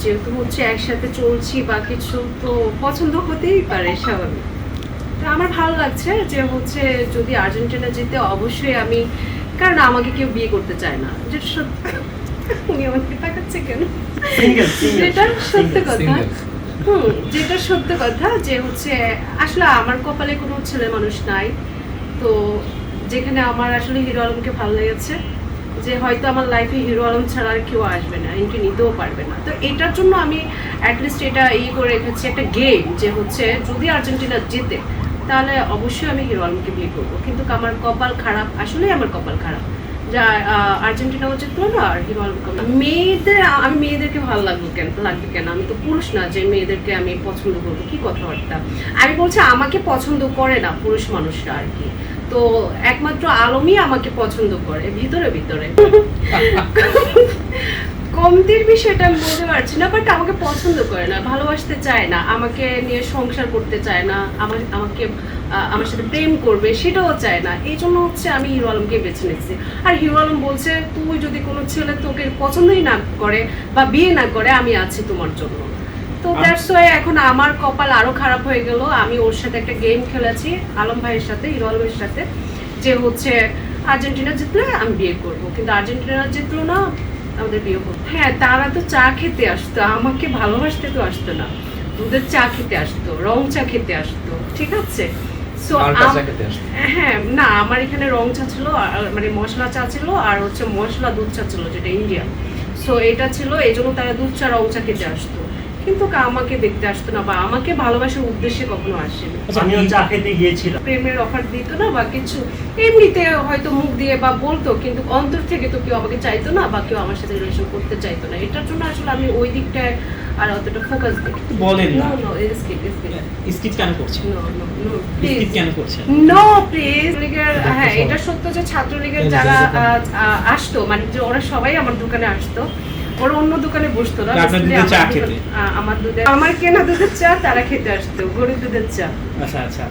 যেহেতু হচ্ছে একসাথে চলছি বা কিছু, তো পছন্দ হতেই পারে, স্বাভাবিক। তো আমার ভালো লাগছে যে হচ্ছে যদি আর্জেন্টিনা জিতে অবশ্যই আমি, কারণ আমাকে কেউ বিয়ে করতে চায় না, যেটা সত্যি। উনি আমাকে তাকাচ্ছে কেন? যেটা সত্য কথা, যেটা সত্য কথা যে হচ্ছে আসলে আমার কপালে কোনো ছেলে মানুষ নাই। তো যেখানে আমার আসলে হিরো আলমকে ভালো লেগেছে, যে হয়তো আমার লাইফে হিরো আলম ছাড়া আর কেউ আসবে না, এন্ট্রি নিতেও পারবে না। তো এটার জন্য আমি অ্যাটলিস্ট এটা করে রেখেছি একটা গেম, যে হচ্ছে যদি আর্জেন্টিনা জেতে তাহলে অবশ্যই আমি হিরো আলমকে বিয়ে করবো। কিন্তু আমার কপাল খারাপ, আসলেই আমার কপাল খারাপ, যা আর্জেন্টিনাও জিতলো না আর হিরো আলমকে। আমি মেয়েদেরকে ভালো লাগবে কেন? আমি তো পুরুষ না যে মেয়েদেরকে আমি পছন্দ করবো, কি কথাবার্তা। আমি বলছি আমাকে পছন্দ করে না পুরুষ মানুষরা আর কি, তো একমাত্র আলমই আমাকে পছন্দ করে ভিতরে ভিতরে। কমতির বিষয়টা আমি বলতে পারছি না, বাট আমাকে পছন্দ করে না, ভালোবাসতে চায় না, আমাকে নিয়ে সংসার করতে চায় না, আমাকে আমার সাথে প্রেম করবে সেটাও চায় না। এই জন্য হচ্ছে আমি হিরো আলমকে বেছে নিচ্ছি। আর হিরো আলম বলছে তুই যদি কোনো ছেলে তোকে পছন্দই না করে বা বিয়ে না করে, আমি আছি তোমার জন্য। তো দ্যাটস ওয়াই এখন আমার কপাল আরো খারাপ হয়ে গেল। আমি ওর সাথে একটা গেম খেলেছি, আলম ভাইয়ের সাথে, হিরো আলমের সাথে, যে হচ্ছে আর্জেন্টিনা জিতলে আমি বিয়ে করব, কিন্তু আর্জেন্টিনা জিতলো না, আমাদের বিয়ে হলো। হ্যাঁ, তারা তো চা খেতে আসতো, আমাকে ভালোবাসতে তো আসতো না, দুধের চা খেতে আসতো, রং চা খেতে আসতো, ঠিক আছে। সো হ্যাঁ, না আমার এখানে রং চা ছিল, মানে মশলা চা ছিল, আর হচ্ছে মশলা দুধ চা ছিল, যেটা ইন্ডিয়া। সো এটা ছিল, এই জন্য তারা দুধ চা রং চা খেতে আসতো, কিন্তু আমাকে দেখতে আসতো না বা আমাকে ভালোবাসার উদ্দেশ্যে কখনো আসেনি। আমিও চা খেতে গিয়েছিলাম, প্রেমের অফার দিত না বা কিছু, এমনিতে হয়তো মুখ দিয়ে বা বলতো, কিন্তু অন্তর থেকে তো কেউ আমাকে চাইতো না বা কেউ আমার সাথে রিলেশন করতে চাইতো না। এটার জন্য আসলে আমি ওই দিকটায় আর অতটা ফোকাস দিই। বলেন না, স্কিপ কেন করছেন? প্লিজ কেন করছেন? No please. হ্যাঁ, এটা সত্য যে ছাত্রলীগের যারা আসতো, মানে যে ওরা সবাই আমার দোকানে আসতো, ওরা অন্য দোকানে বসতো না, আমার দুধে, আমার কেনা দুধের চা তারা খেতে আসতো, গরুর দুধের চা। আচ্ছা আচ্ছা।